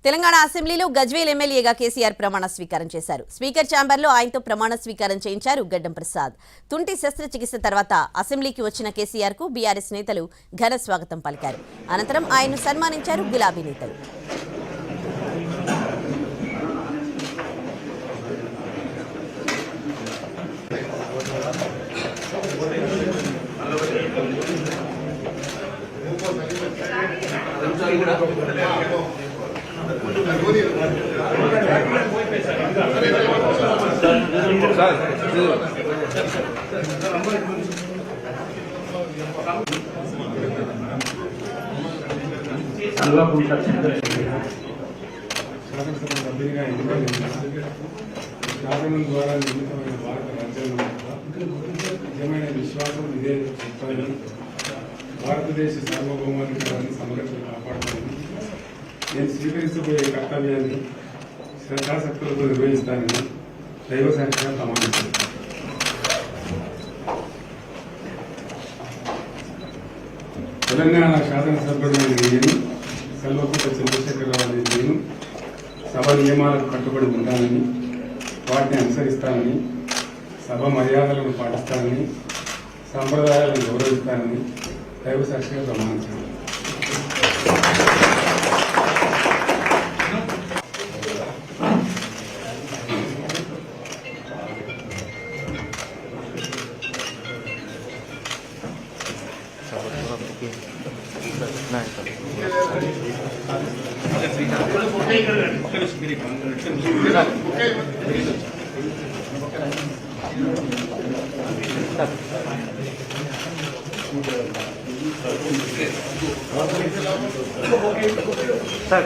తెలంగాణ అసెంబ్లీలో గజ్వేల్ ఎమ్మెల్యేగా కేసీఆర్ ప్రమాణ స్వీకారం చేశారు. స్పీకర్ ఛాంబర్లో ఆయనతో ప్రమాణ స్వీకారం చేయించారు గడ్డం ప్రసాద్. తుంటి శస్త్రచికిత్స తర్వాత అసెంబ్లీకి వచ్చిన కేసీఆర్ కు బీఆర్ఎస్ నేతలు ఘన స్వాగతం పలికారు. అనంతరం ఆయన్ను సన్మానించారు గులాబీ నేతలు. శాసనం ద్వారా నిర్మితమైన భారత రాజ్యాంగం నిజమైన విశ్వాసం ఇదే చెప్పాలని, భారతదేశ సార్వభౌమాధికారాన్ని సమగ్రతను కాపాడాలని, నేను స్వీకరించబోయే కర్తవ్యాన్ని శ్రద్ధాశక్తులతో నిర్వహిస్తానని దైవ సాక్షిగా ప్రమాణం చేస్తాను. తెలంగాణ శాసనసభ్యుడైన నేను కల్వకుంట్ల చంద్రశేఖరరావు అనే నేను సభ నియమాలకు కట్టుబడి ఉంటానని, వాటిని అనుసరిస్తానని, సభ మర్యాదలను పాటిస్తానని, సంప్రదాయాలను గౌరవిస్తానని దైవ సాక్షిగా ప్రమాణించాను. Sir,